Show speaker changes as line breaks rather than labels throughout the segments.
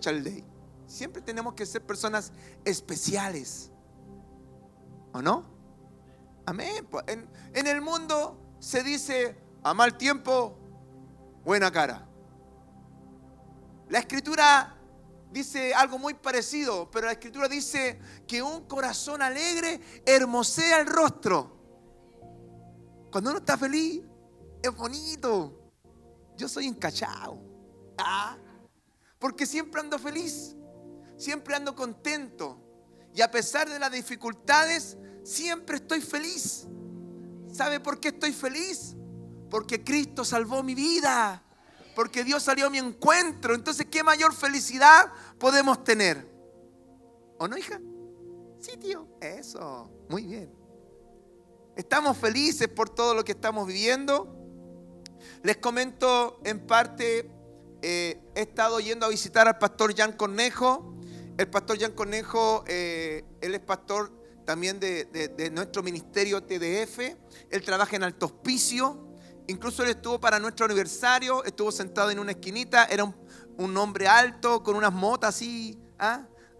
Day. Siempre tenemos que ser personas especiales, ¿o no? Amén. En el mundo se dice: a mal tiempo, buena cara. La Escritura dice algo muy parecido, pero la Escritura dice que un corazón alegre hermosea el rostro. Cuando uno está feliz, es bonito. Yo soy encachado. Porque siempre ando feliz, siempre ando contento. Y a pesar de las dificultades, siempre estoy feliz. ¿Sabe por qué estoy feliz? Porque Cristo salvó mi vida, porque Dios salió a mi encuentro. Entonces, ¿qué mayor felicidad podemos tener? ¿O no, hija? Sí, tío. Eso, muy bien. Estamos felices por todo lo que estamos viviendo. Les comento en parte, he estado yendo a visitar al pastor Jan Cornejo. El pastor Jan Cornejo, él es pastor también de nuestro ministerio TDF. Él trabaja en Alto Hospicio. Incluso él estuvo para nuestro aniversario, estuvo sentado en una esquinita. Era un hombre alto, con unas motas así,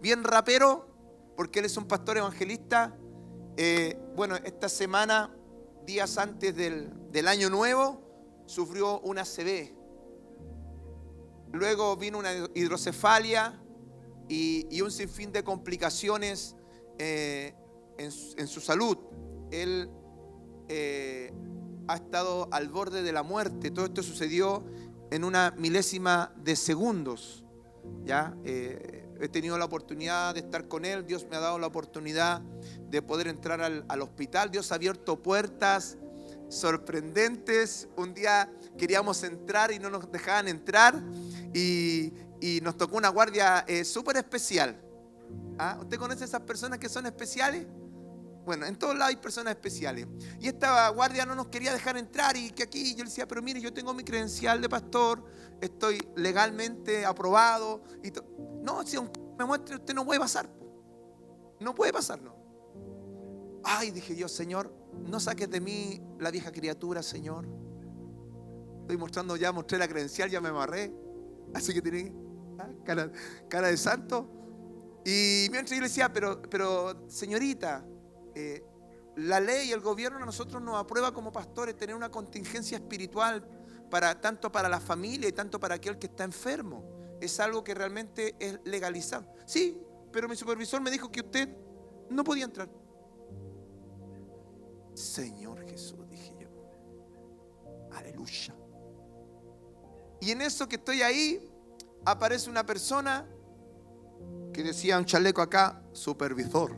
bien rapero, porque él es un pastor evangelista. Bueno, esta semana, días antes del año nuevo, sufrió una ACV. Luego vino una hidrocefalia y un sinfín de complicaciones en su salud. Él ha estado al borde de la muerte. Todo esto sucedió en una milésima de segundos. ¿Ya? He tenido la oportunidad de estar con él. Dios me ha dado la oportunidad de poder entrar al hospital. Dios ha abierto puertas sorprendentes. Un día queríamos entrar y no nos dejaban entrar y nos tocó una guardia súper especial. ¿Usted conoce a esas personas que son especiales? Bueno, en todos lados hay personas especiales. Y esta guardia no nos quería dejar entrar y que aquí yo le decía: pero mire, yo tengo mi credencial de pastor, estoy legalmente aprobado. No, si aunque me muestre, usted no puede pasar. No puede pasar, no. Ay, dije yo: Señor, no saques de mí la vieja criatura, Señor. Estoy mostrando, ya mostré la credencial, ya me amarré. Así que tiene cara de santo. Y mientras yo le decía: pero señorita, la ley y el gobierno a nosotros nos aprueba como pastores tener una contingencia espiritual tanto para la familia y tanto para aquel que está enfermo. Es algo que realmente es legalizado. Sí, pero mi supervisor me dijo que usted no podía entrar. Señor Jesús, dije yo. Aleluya. Y en eso que estoy ahí, aparece una persona que decía un chaleco acá: supervisor,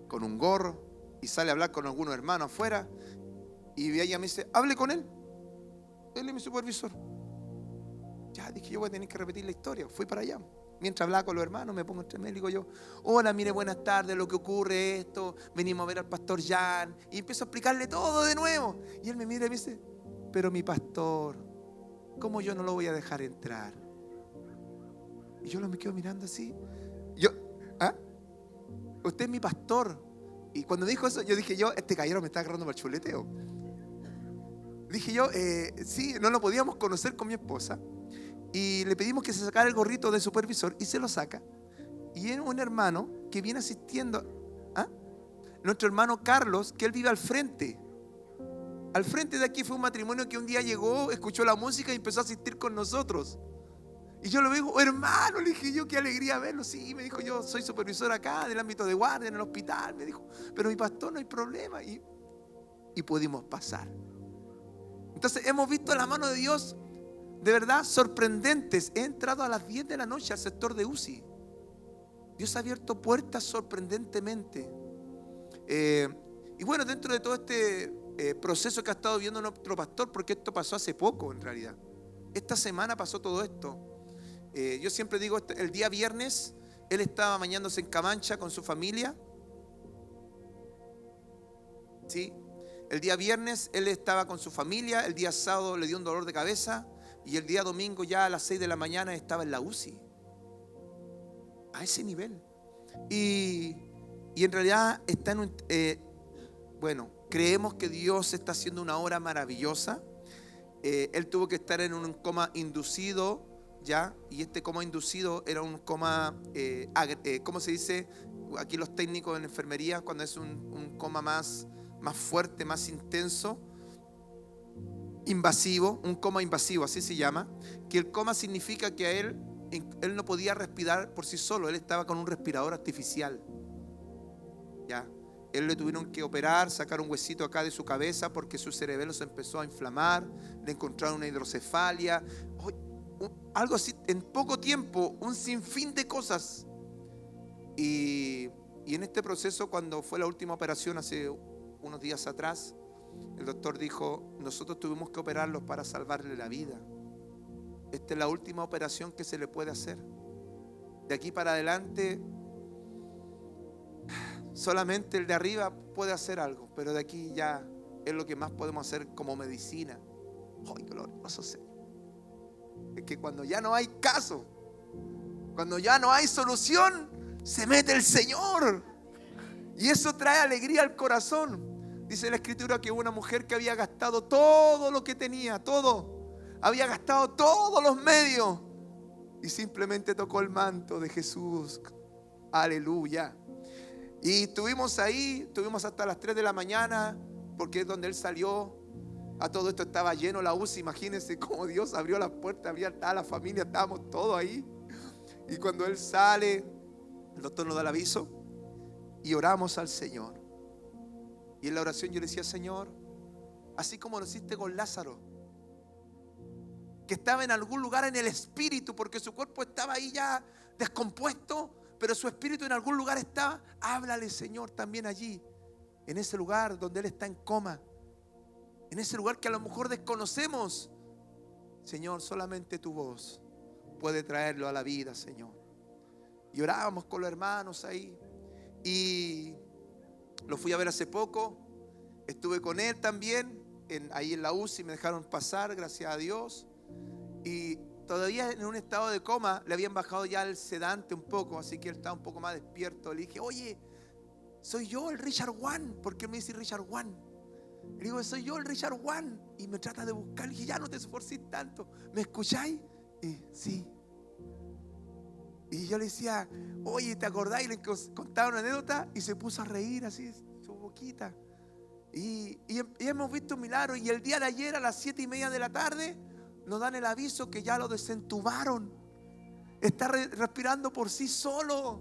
con un gorro, y sale a hablar con algunos hermanos afuera. Y ella me dice: hable con él. Él es mi supervisor. Ya dije yo: voy a tener que repetir la historia. Fui para allá. Mientras hablaba con los hermanos, me pongo entre medio y digo yo: hola, mire, buenas tardes, lo que ocurre es esto. Venimos a ver al pastor Jan. Y empiezo a explicarle todo de nuevo. Y él me mira y me dice: pero mi pastor, ¿cómo yo no lo voy a dejar entrar? Y yo me quedo mirando así. Usted es mi pastor. Y cuando dijo eso, yo dije yo: este caballero me está agarrando para el chuleteo. Dije yo: sí, no lo podíamos conocer con mi esposa. Y le pedimos que se sacara el gorrito de supervisor y se lo saca. Y es un hermano que viene asistiendo. Nuestro hermano Carlos, que él vive al frente. Al frente de aquí fue un matrimonio que un día llegó, escuchó la música y empezó a asistir con nosotros. Y yo lo veo: hermano, le dije yo, qué alegría verlo. Sí, me dijo: yo soy supervisor acá del ámbito de guardia en el hospital. Me dijo: pero mi pastor, no hay problema. Y pudimos pasar. Entonces hemos visto la mano de Dios de verdad sorprendentes. He entrado a las 10 de la noche al sector de UCI. Dios ha abierto puertas sorprendentemente. Y bueno, dentro de todo este proceso que ha estado viviendo nuestro pastor, porque esto pasó hace poco en realidad. Esta semana pasó todo esto. Yo siempre digo, el día viernes él estaba bañándose en Camancha con su familia. ¿Sí? El día viernes él estaba con su familia. El día sábado le dio un dolor de cabeza. Y el día domingo ya a las 6 de la mañana estaba en la UCI. A ese nivel. Y en realidad está en bueno, creemos que Dios está haciendo una obra maravillosa. Él tuvo que estar en un coma inducido ¿ya? Y este coma inducido era un coma, ¿cómo se dice? Aquí los técnicos en enfermería, cuando es un coma más fuerte, más intenso, invasivo, un coma invasivo, así se llama, que el coma significa que a él no podía respirar por sí solo, él estaba con un respirador artificial, ¿ya? Él le tuvieron que operar, sacar un huesito acá de su cabeza porque su cerebelo se empezó a inflamar, le encontraron una hidrocefalia, algo así, en poco tiempo, un sinfín de cosas. Y en este proceso, cuando fue la última operación hace unos días atrás, el doctor dijo: nosotros tuvimos que operarlo para salvarle la vida. Esta es la última operación que se le puede hacer. De aquí para adelante, solamente el de arriba puede hacer algo, pero de aquí ya es lo que más podemos hacer como medicina. ¡Ay, glorioso Señor! Es que cuando ya no hay caso, cuando ya no hay solución, se mete el Señor. Y eso trae alegría al corazón. Dice la Escritura que hubo una mujer que había gastado todo lo que tenía, todo. Había gastado todos los medios y simplemente tocó el manto de Jesús. Aleluya. Y estuvimos ahí, estuvimos hasta las 3 de la mañana, porque es donde él salió. A todo esto estaba lleno la UCI. Imagínense cómo Dios abrió la puerta, había toda la familia, estábamos todos ahí. Y cuando él sale, el doctor nos da el aviso y oramos al Señor. Y en la oración yo le decía: Señor, así como lo hiciste con Lázaro, que estaba en algún lugar en el espíritu, porque su cuerpo estaba ahí ya descompuesto, pero su espíritu en algún lugar estaba. Háblale, Señor, también allí, en ese lugar donde él está en coma, en ese lugar que a lo mejor desconocemos. Señor, solamente tu voz puede traerlo a la vida, Señor. Y orábamos con los hermanos ahí. Y lo fui a ver hace poco. Estuve con él también ahí en la UCI, me dejaron pasar, gracias a Dios. Y todavía en un estado de coma, le habían bajado ya el sedante un poco, así que él estaba un poco más despierto. Le dije: oye, soy yo el Richard One. ¿Por qué me dice Richard One? Le digo: soy yo el Richard One. Y me trata de buscar. Le dije: ya no te esforces tanto, ¿me escucháis? Y sí. Y yo le decía: oye, ¿te acordáis? Y le contaba una anécdota y se puso a reír así, su boquita. Y hemos visto un milagro. Y el día de ayer a las 7:30 de la tarde nos dan el aviso que ya lo desentubaron. Está respirando por sí solo.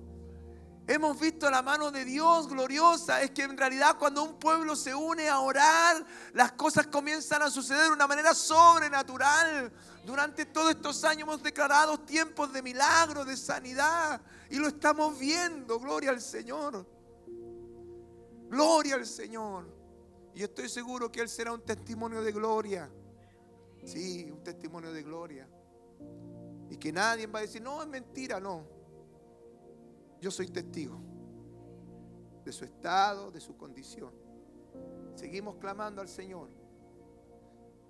Hemos visto la mano de Dios gloriosa. Es que en realidad cuando un pueblo se une a orar, las cosas comienzan a suceder de una manera sobrenatural. Durante todos estos años hemos declarado tiempos de milagro, de sanidad, y lo estamos viendo. Gloria al Señor. Gloria al Señor. Y estoy seguro que Él será un testimonio de gloria. Sí, un testimonio de gloria. Y que nadie va a decir: no, es mentira. No, yo soy testigo de su estado, de su condición. Seguimos clamando al Señor,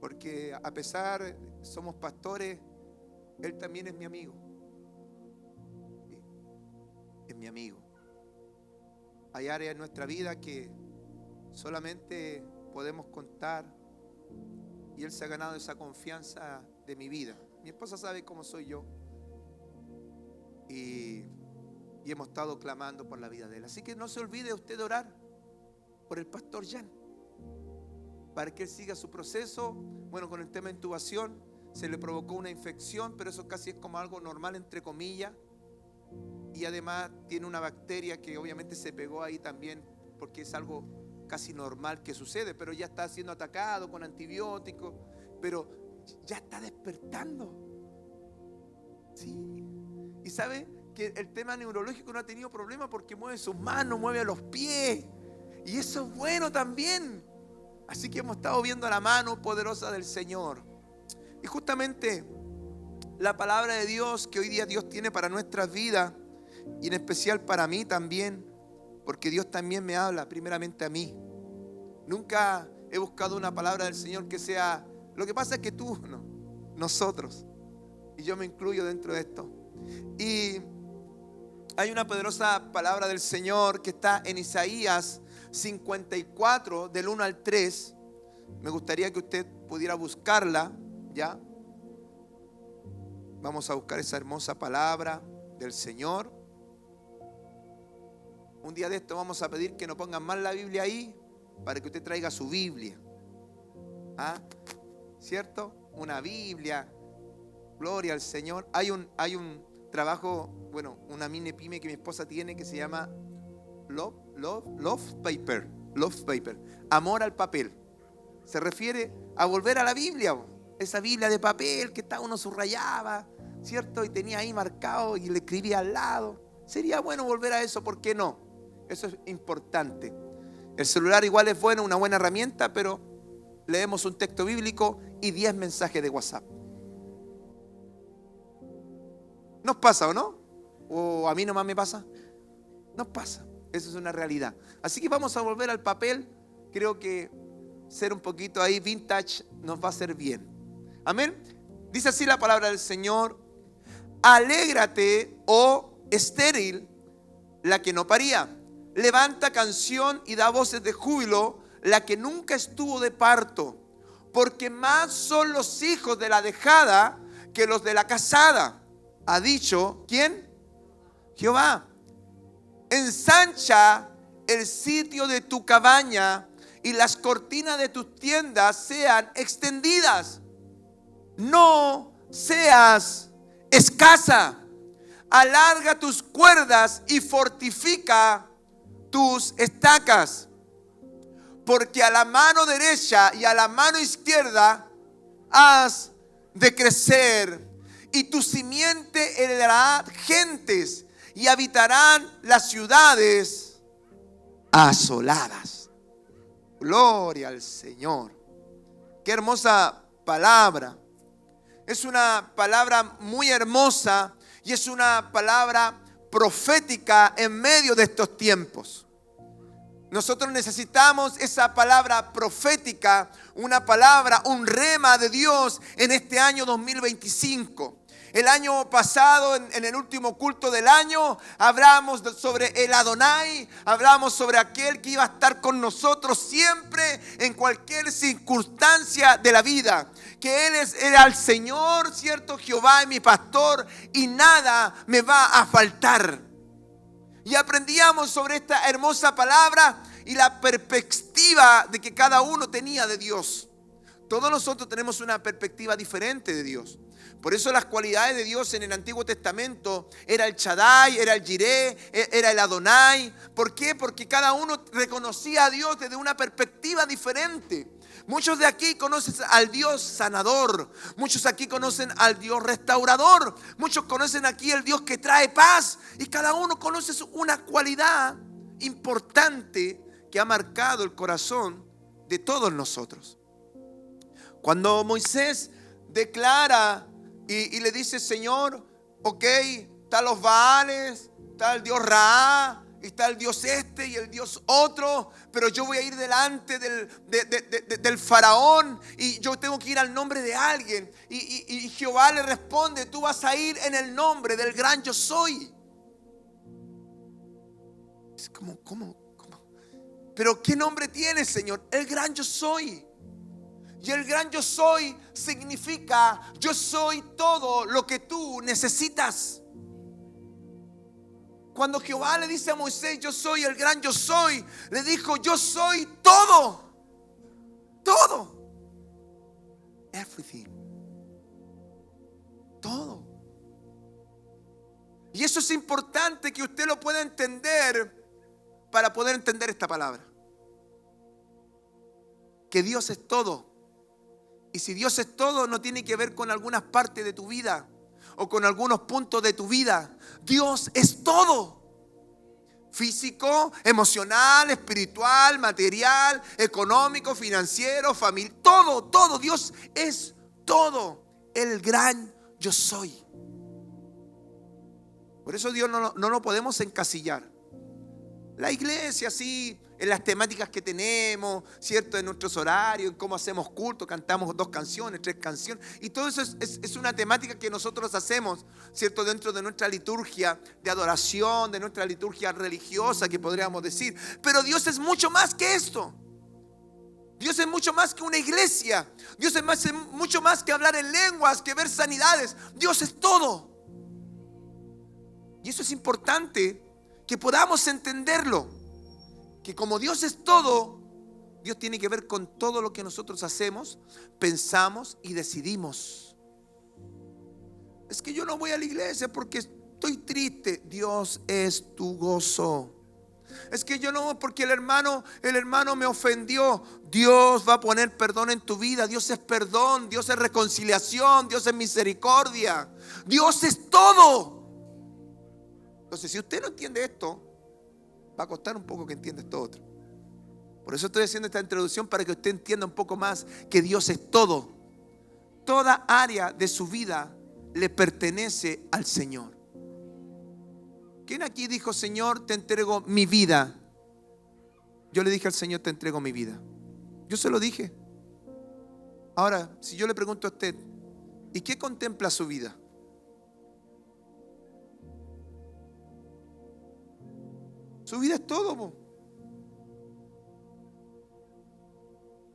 porque a pesar somos pastores, Él también es mi amigo. Sí, es mi amigo. Hay áreas en nuestra vida que solamente podemos contar, y Él se ha ganado esa confianza de mi vida. Mi esposa sabe cómo soy yo, y hemos estado clamando por la vida de Él. Así que no se olvide usted de orar por el pastor Jan, para que él siga su proceso. Bueno, con el tema de intubación se le provocó una infección, pero eso casi es como algo normal, entre comillas. Y además tiene una bacteria que obviamente se pegó ahí también, porque es algo casi normal que sucede, pero ya está siendo atacado con antibióticos, pero ya está despertando. Sí. Y sabe que el tema neurológico no ha tenido problema, porque mueve sus manos, mueve a los pies, y eso es bueno también. Así que hemos estado viendo la mano poderosa del Señor. Y justamente la palabra de Dios que hoy día Dios tiene para nuestras vidas, y en especial para mí también, porque Dios también me habla primeramente a mí. Nunca he buscado una palabra del Señor que sea, lo que pasa es que tú, no, nosotros, y yo me incluyo dentro de esto. Y hay una poderosa palabra del Señor que está en Isaías 54, del 1 al 3. Me gustaría que usted pudiera buscarla, ¿ya? Vamos a buscar esa hermosa palabra del Señor. Un día de esto vamos a pedir que no pongan más la Biblia ahí, para que usted traiga su Biblia. ¿Ah? ¿Cierto? Una Biblia. Gloria al Señor. Hay un trabajo, bueno, una mini pyme que mi esposa tiene que se llama Love Paper. Amor al papel. Se refiere a volver a la Biblia. Esa Biblia de papel que uno subrayaba, ¿cierto? Y tenía ahí marcado y le escribía al lado. Sería bueno volver a eso, ¿por qué no? Eso es importante. El celular igual es bueno, una buena herramienta, pero leemos un texto bíblico y 10 mensajes de WhatsApp. ¿Nos pasa o no? ¿O a mí nomás me pasa? Nos pasa. Eso es una realidad. Así que vamos a volver al papel. Creo que ser un poquito ahí vintage nos va a hacer bien. Amén. Dice así la palabra del Señor: alégrate, oh estéril, la que no paría. Levanta canción y da voces de júbilo, la que nunca estuvo de parto. Porque más son los hijos de la dejada que los de la casada. Ha dicho, ¿quién? Jehová. Ensancha el sitio de tu cabaña y las cortinas de tus tiendas sean extendidas. No seas escasa. Alarga tus cuerdas y fortifica tus estacas. Porque a la mano derecha y a la mano izquierda has de crecer, y tu simiente heredará gentes y habitarán las ciudades asoladas. Gloria al Señor. Qué hermosa palabra. Es una palabra muy hermosa y es una palabra profética en medio de estos tiempos. Nosotros necesitamos esa palabra profética, una palabra, un rema de Dios en este año 2025. El año pasado, en el último culto del año, hablamos sobre el Adonai, hablamos sobre aquel que iba a estar con nosotros siempre, en cualquier circunstancia de la vida. Que Él era el Señor, ¿cierto? Jehová es mi pastor y nada me va a faltar. Y aprendíamos sobre esta hermosa palabra y la perspectiva de que cada uno tenía de Dios. Todos nosotros tenemos una perspectiva diferente de Dios. Por eso las cualidades de Dios en el Antiguo Testamento era el Shaddai, era el Jireh, era el Adonai. ¿Por qué? Porque cada uno reconocía a Dios desde una perspectiva diferente. Muchos de aquí conocen al Dios sanador. Muchos aquí conocen al Dios restaurador. Muchos conocen aquí el Dios que trae paz. Y cada uno conoce una cualidad importante que ha marcado el corazón de todos nosotros. Cuando Moisés declara y le dice: Señor, ok, están los Baales, está el Dios Ra, está el Dios este y el Dios otro, pero yo voy a ir delante del faraón y yo tengo que ir al nombre de alguien. Y Jehová le responde: tú vas a ir en el nombre del gran yo soy. Es como, ¿cómo? ¿Pero qué nombre tiene, Señor? El gran yo soy. Y el gran yo soy significa: yo soy todo lo que tú necesitas. Cuando Jehová le dice a Moisés: yo soy el gran yo soy, le dijo: yo soy todo. Todo. Everything. Todo. Y eso es importante que usted lo pueda entender para poder entender esta palabra. Que Dios es todo. Y si Dios es todo, no tiene que ver con algunas partes de tu vida o con algunos puntos de tu vida. Dios es todo. Físico, emocional, espiritual, material, económico, financiero, familiar. Todo, todo. Dios es todo. El gran yo soy. Por eso Dios no lo podemos encasillar. La iglesia, sí, en las temáticas que tenemos, ¿cierto? En nuestros horarios, en cómo hacemos culto, cantamos 2 canciones, 3 canciones. Y todo eso es una temática que nosotros hacemos, ¿cierto? Dentro de nuestra liturgia de adoración, de nuestra liturgia religiosa, que podríamos decir. Pero Dios es mucho más que esto. Dios es mucho más que una iglesia. Dios es mucho más que hablar en lenguas, que ver sanidades. Dios es todo. Y eso es importante que podamos entenderlo. Que como Dios es todo, Dios tiene que ver con todo lo que nosotros hacemos, pensamos y decidimos. Es que yo no voy a la iglesia porque estoy triste. Dios es tu gozo. Es que yo no, porque el hermano me ofendió. Dios va a poner perdón en tu vida. Dios es perdón, Dios es reconciliación, Dios es misericordia. Dios es todo. Entonces, si usted no entiende esto, va a costar un poco que entienda esto otro. Por eso estoy haciendo esta introducción, para que usted entienda un poco más que Dios es todo. Toda área de su vida le pertenece al Señor. ¿Quién aquí dijo: Señor, te entrego mi vida? Yo le dije al Señor: te entrego mi vida. Yo se lo dije. Ahora, si yo le pregunto a usted: ¿y qué contempla su vida? Su vida es todo, po.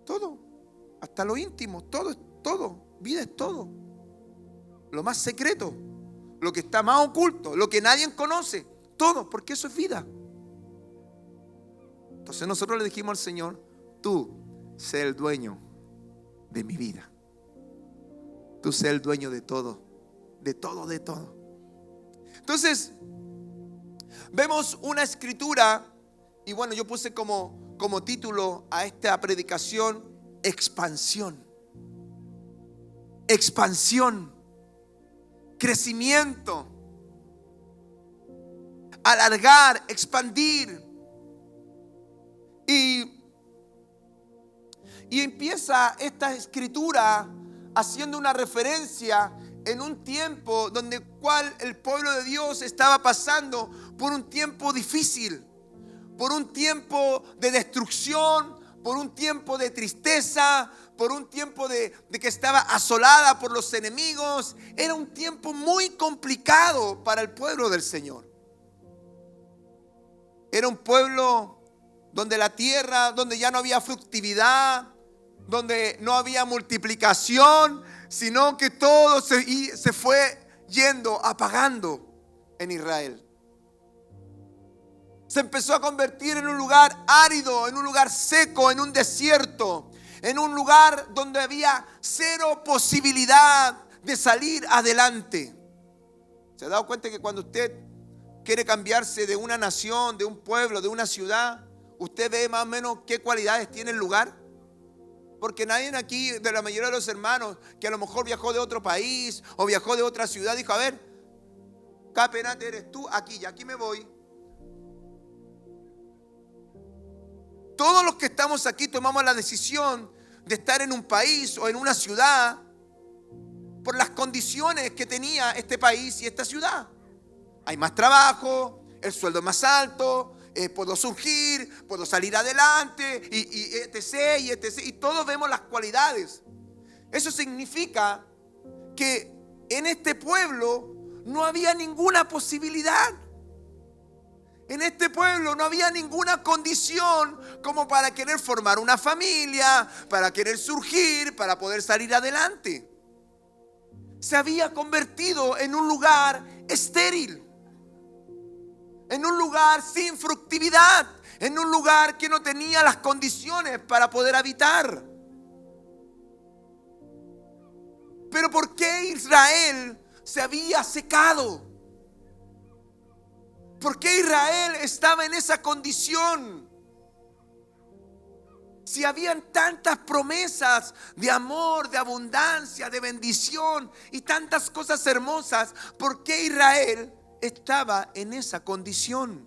Todo, hasta lo íntimo, todo es todo. Vida es todo. Lo más secreto, lo que está más oculto, lo que nadie conoce, todo, porque eso es vida. Entonces nosotros le dijimos al Señor: tú sé el dueño de mi vida. Tú sé el dueño de todo, de todo, de todo. Entonces vemos una escritura, y bueno, yo puse como título a esta predicación: expansión. Expansión, crecimiento, alargar, expandir. Y empieza esta escritura haciendo una referencia en un tiempo donde cual el pueblo de Dios estaba pasando por un tiempo difícil, por un tiempo de destrucción, por un tiempo de tristeza, por un tiempo de que estaba asolada por los enemigos. Era un tiempo muy complicado para el pueblo del Señor. Era un pueblo donde la tierra, donde ya no había fructividad, donde no había multiplicación, sino que todo se fue yendo, apagando en Israel. Se empezó a convertir en un lugar árido, en un lugar seco, en un desierto, en un lugar donde había cero posibilidad de salir adelante. ¿Se ha dado cuenta que cuando usted quiere cambiarse de una nación, de un pueblo, de una ciudad, usted ve más o menos qué cualidades tiene el lugar? Porque nadie aquí, de la mayoría de los hermanos, que a lo mejor viajó de otro país o viajó de otra ciudad, dijo: a ver, Capenate eres tú, aquí, y aquí me voy. Todos los que estamos aquí tomamos la decisión de estar en un país o en una ciudad por las condiciones que tenía este país y esta ciudad. Hay más trabajo, el sueldo es más alto, puedo surgir, puedo salir adelante, y etc, y etc. Y todos vemos las cualidades. Eso significa que en este pueblo no había ninguna posibilidad. En este pueblo no había ninguna condición como para querer formar una familia, para querer surgir, para poder salir adelante. Se había convertido en un lugar estéril, en un lugar sin fructividad, en un lugar que no tenía las condiciones para poder habitar. Pero ¿por qué Israel se había secado? ¿Por qué Israel estaba en esa condición? Si habían tantas promesas de amor, de abundancia, de bendición y tantas cosas hermosas, ¿por qué Israel estaba en esa condición?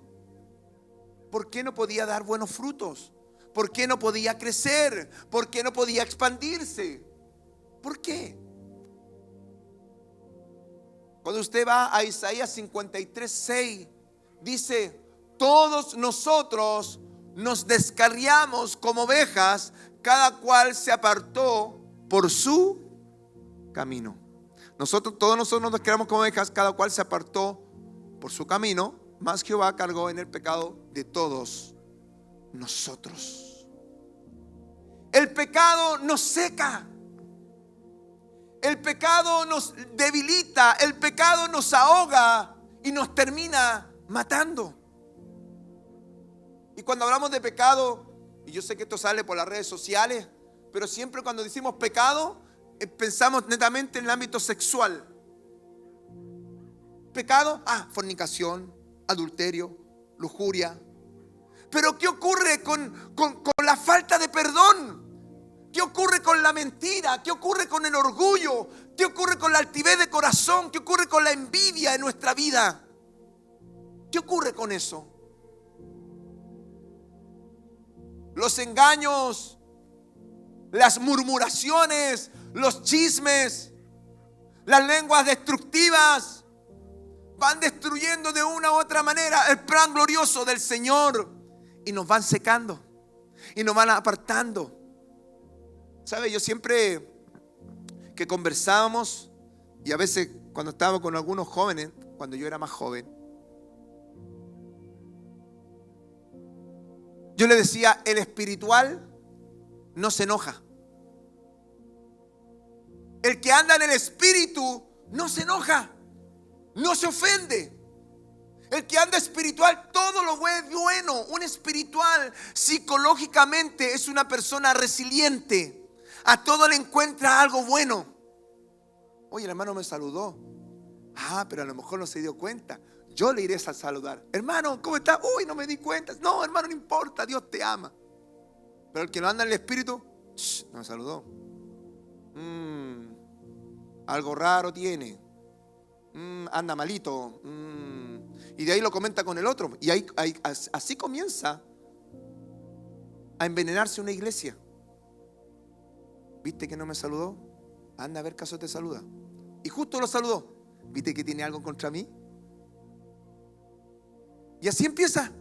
¿Por qué no podía dar buenos frutos? ¿Por qué no podía crecer? ¿Por qué no podía expandirse? ¿Por qué? Cuando usted va a Isaías 53:6, dice: todos nosotros nos descarriamos como ovejas, cada cual se apartó por su camino. Todos nosotros nos descarriamos como ovejas, cada cual se apartó por su camino, mas Jehová cargó en el pecado de todos nosotros. El pecado nos seca. El pecado nos debilita. El pecado nos ahoga y nos termina matando. Y cuando hablamos de pecado, y yo sé que esto sale por las redes sociales, pero siempre cuando decimos pecado, pensamos netamente en el ámbito sexual. Pecado, fornicación, adulterio, lujuria. Pero ¿qué ocurre con la falta de perdón? ¿Qué ocurre con la mentira? ¿Qué ocurre con el orgullo? ¿Qué ocurre con la altivez de corazón? ¿Qué ocurre con la envidia en nuestra vida? ¿Qué ocurre con eso? Los engaños, las murmuraciones, los chismes, las lenguas destructivas van destruyendo de una u otra manera el plan glorioso del Señor y nos van secando y nos van apartando. ¿Sabe? Yo siempre que conversábamos, y a veces cuando estábamos con algunos jóvenes, cuando yo era más joven, yo le decía, el espiritual no se enoja. El que anda en el espíritu no se enoja, no se ofende. El que anda espiritual, todo lo ve bueno. Un espiritual psicológicamente es una persona resiliente. A todo le encuentra algo bueno. Oye, el hermano me saludó. Pero a lo mejor no se dio cuenta. Yo le iré a saludar. Hermano, ¿cómo está? Uy, no me di cuenta. No, hermano, no importa, Dios te ama. Pero el que no anda en el espíritu, no me saludó. Algo raro tiene. Anda malito. Y de ahí lo comenta con el otro. Y así comienza a envenenarse una iglesia. ¿Viste que no me saludó? Anda a ver caso te saluda. Y justo lo saludó. ¿Viste que tiene algo contra mí? Y así empieza.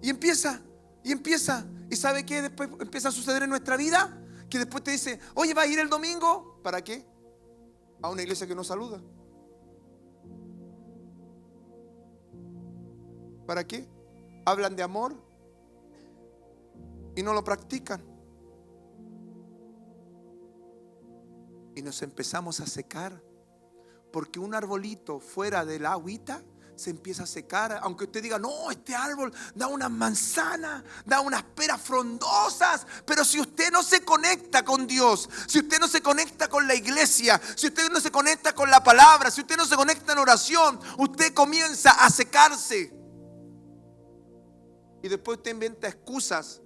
Y empieza. Y empieza. ¿Y sabe qué después empieza a suceder en nuestra vida? Que después te dice, oye, ¿va a ir el domingo? ¿Para qué? A una iglesia que no saluda. ¿Para qué? Hablan de amor y no lo practican. Y nos empezamos a secar. Porque un arbolito fuera del agüita se empieza a secar. Aunque usted diga, no, este árbol da unas manzanas, da unas peras frondosas. Pero si usted no se conecta con Dios, si usted no se conecta con la iglesia, si usted no se conecta con la palabra, si usted no se conecta en oración, usted comienza a secarse. Y después usted inventa excusas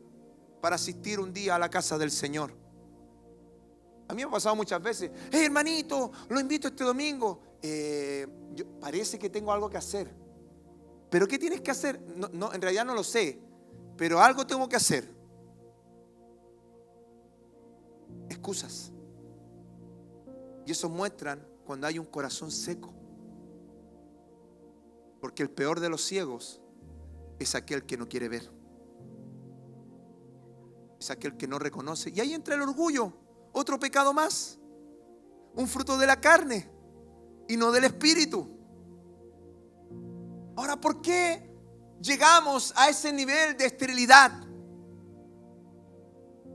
para asistir un día a la casa del Señor. A mí me ha pasado muchas veces. Hey, hermanito, lo invito este domingo. Parece que tengo algo que hacer. ¿Pero qué tienes que hacer? No, en realidad no lo sé. Pero algo tengo que hacer. Excusas. Y eso muestran cuando hay un corazón seco. Porque el peor de los ciegos es aquel que no quiere ver. Es aquel que no reconoce. Y ahí entra el orgullo. Otro pecado más. Un fruto de la carne y no del espíritu. Ahora, ¿por qué llegamos a ese nivel de esterilidad?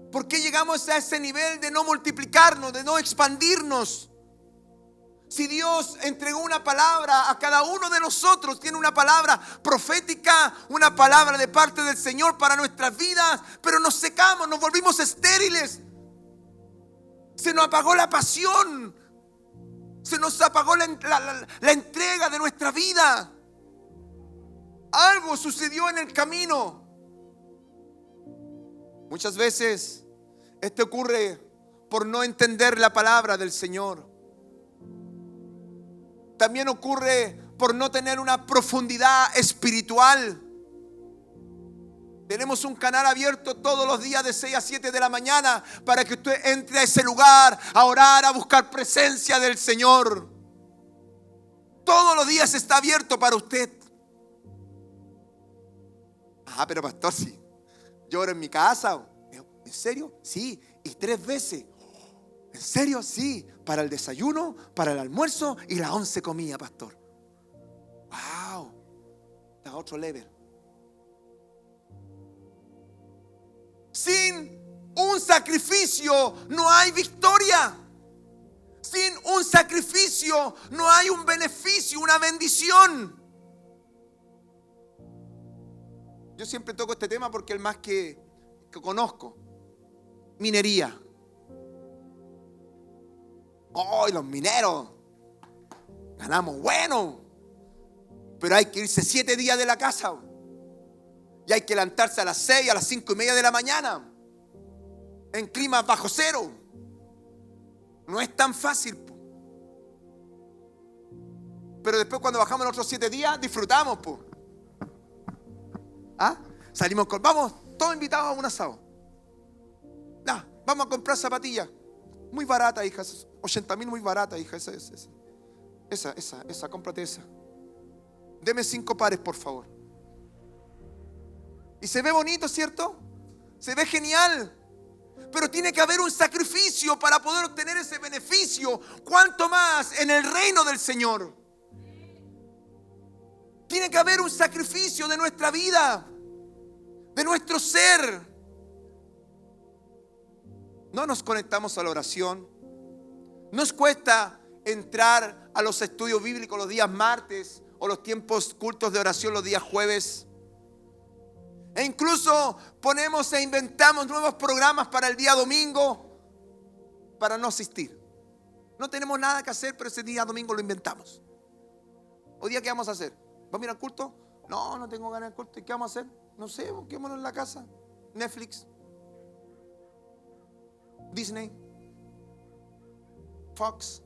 ¿Por qué llegamos a ese nivel de no multiplicarnos, de no expandirnos? Si Dios entregó una palabra a cada uno de nosotros, tiene una palabra profética, una palabra de parte del Señor para nuestras vidas, pero nos secamos, nos volvimos estériles. Se nos apagó la pasión. Se nos apagó la entrega de nuestra vida. Algo sucedió en el camino. Muchas veces esto ocurre por no entender la palabra del Señor. También ocurre por no tener una profundidad espiritual. Tenemos un canal abierto todos los días de 6 a 7 de la mañana para que usted entre a ese lugar a orar, a buscar presencia del Señor. Todos los días está abierto para usted. Pero pastor, sí, yo oro en mi casa. ¿En serio? Sí, y 3 veces. ¿En serio? Sí, para el desayuno, para el almuerzo y la 11 comida, pastor. Wow, está a otro level. Sin un sacrificio no hay victoria. Sin un sacrificio no hay un beneficio, una bendición. Yo siempre toco este tema porque es el más que conozco. Minería. ¡Oh, los mineros! Ganamos bueno. Pero hay que irse 7 días de la casa. Y hay que levantarse a las 6, a las 5:30 de la mañana. En climas bajo cero. No es tan fácil. Pero después cuando bajamos los otros 7 días, disfrutamos. ¿Ah? Salimos con... Vamos, todos invitados a un asado. Vamos a comprar zapatillas. Muy barata, hija. 80.000 muy barata, hija. Esa, cómprate esa. Deme 5 pares, por favor. Y se ve bonito, ¿cierto? Se ve genial. Pero tiene que haber un sacrificio para poder obtener ese beneficio. ¿Cuánto más en el reino del Señor? Tiene que haber un sacrificio de nuestra vida, de nuestro ser. No nos conectamos a la oración. Nos cuesta entrar a los estudios bíblicos los días martes o los tiempos cultos de oración los días jueves. E incluso ponemos e inventamos nuevos programas para el día domingo para no asistir. No tenemos nada que hacer, pero ese día domingo lo inventamos. ¿Hoy día qué vamos a hacer? ¿Vamos a ir al culto? No tengo ganas de culto. ¿Y qué vamos a hacer? No sé, quedémonos en la casa. Netflix, Disney, Fox.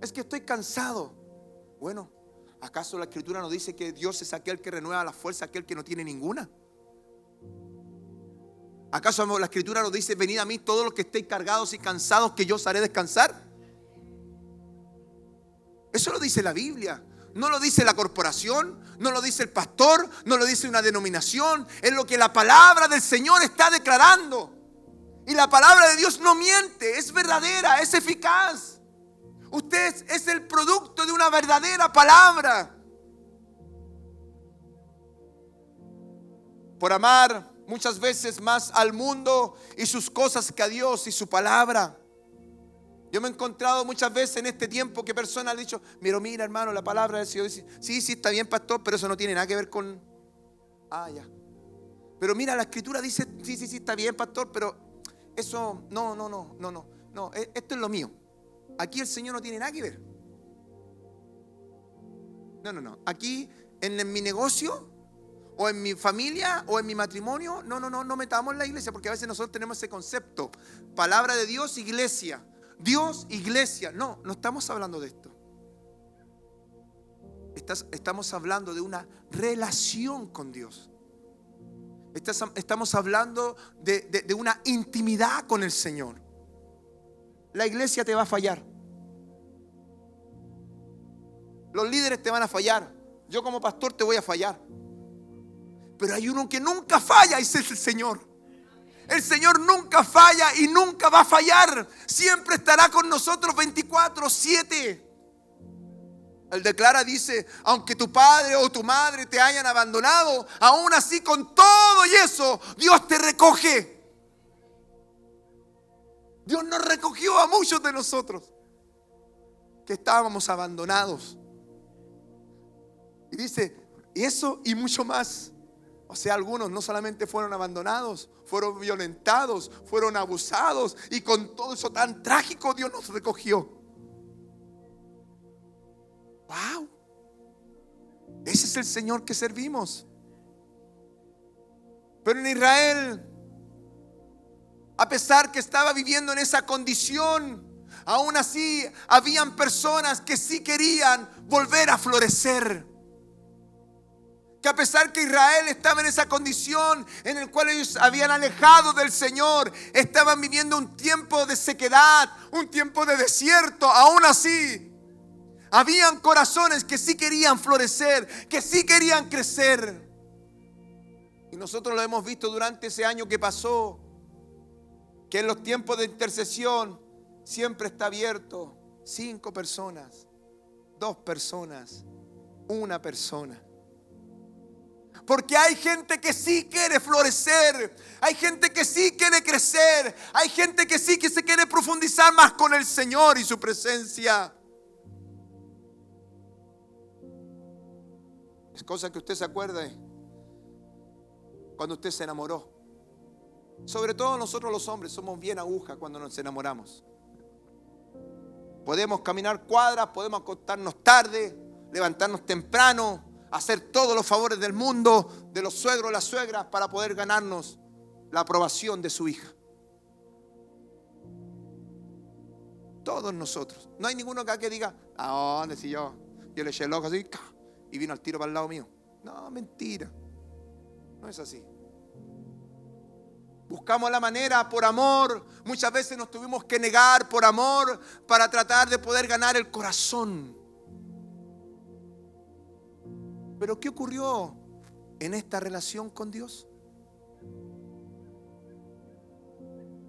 Es que estoy cansado. Bueno, ¿acaso la Escritura nos dice que Dios es aquel que renueva la fuerza, aquel que no tiene ninguna? ¿Acaso la Escritura nos dice: venid a mí todos los que estéis cargados y cansados, que yo os haré descansar? Eso lo dice la Biblia. No lo dice la corporación, no lo dice el pastor, no lo dice una denominación. Es lo que la palabra del Señor está declarando. Y la palabra de Dios no miente, es verdadera, es eficaz. Usted es el producto de una verdadera palabra. Por amar muchas veces más al mundo y sus cosas que a Dios y su palabra. Yo me he encontrado muchas veces en este tiempo que personas han dicho: pero mira, hermano, la palabra del Señor dice, sí, está bien, pastor, pero eso no tiene nada que ver con... ya. Pero mira, la Escritura dice, sí, está bien, pastor, pero eso, no, esto es lo mío. Aquí el Señor no tiene nada que ver. No. Aquí en mi negocio, o en mi familia, o en mi matrimonio, no metamos la iglesia, porque a veces nosotros tenemos ese concepto. Palabra de Dios, iglesia. Dios, iglesia. No estamos hablando de esto. Estamos hablando de una relación con Dios. Estamos hablando de una intimidad con el Señor. La iglesia te va a fallar. Los líderes te van a fallar. Yo como pastor te voy a fallar. Pero hay uno que nunca falla, y ese es el Señor. El Señor nunca falla y nunca va a fallar. Siempre estará con nosotros 24/7. Él declara, dice: aunque tu padre o tu madre te hayan abandonado, aún así con todo y eso, Dios te recoge. Dios nos recogió a muchos de nosotros que estábamos abandonados. Y dice, y eso y mucho más. O sea, algunos no solamente fueron abandonados, fueron violentados, fueron abusados, y con todo eso tan trágico Dios nos recogió. ¡Wow! Ese es el Señor que servimos. Pero en Israel, a pesar que estaba viviendo en esa condición, aún así habían personas que sí querían volver a florecer. Que a pesar que Israel estaba en esa condición en el cual ellos habían alejado del Señor, estaban viviendo un tiempo de sequedad, un tiempo de desierto, aún así habían corazones que sí querían florecer, que sí querían crecer. Y nosotros lo hemos visto durante ese año que pasó, que en los tiempos de intercesión siempre está abierto. 5 personas, 2 personas, 1 persona. Porque hay gente que sí quiere florecer, hay gente que sí quiere crecer, hay gente que sí que se quiere profundizar más con el Señor y su presencia. Es cosa que usted se acuerde cuando usted se enamoró. Sobre todo nosotros los hombres somos bien aguja cuando nos enamoramos. Podemos caminar cuadras, podemos acostarnos tarde, levantarnos temprano, hacer todos los favores del mundo, de los suegros, las suegras, para poder ganarnos la aprobación de su hija. Todos nosotros. No hay ninguno acá que diga, ¿a dónde si yo le eché el ojo así y vino al tiro para el lado mío? No, mentira. No es así. Buscamos la manera por amor. Muchas veces nos tuvimos que negar por amor para tratar de poder ganar el corazón. Pero ¿qué ocurrió en esta relación con Dios?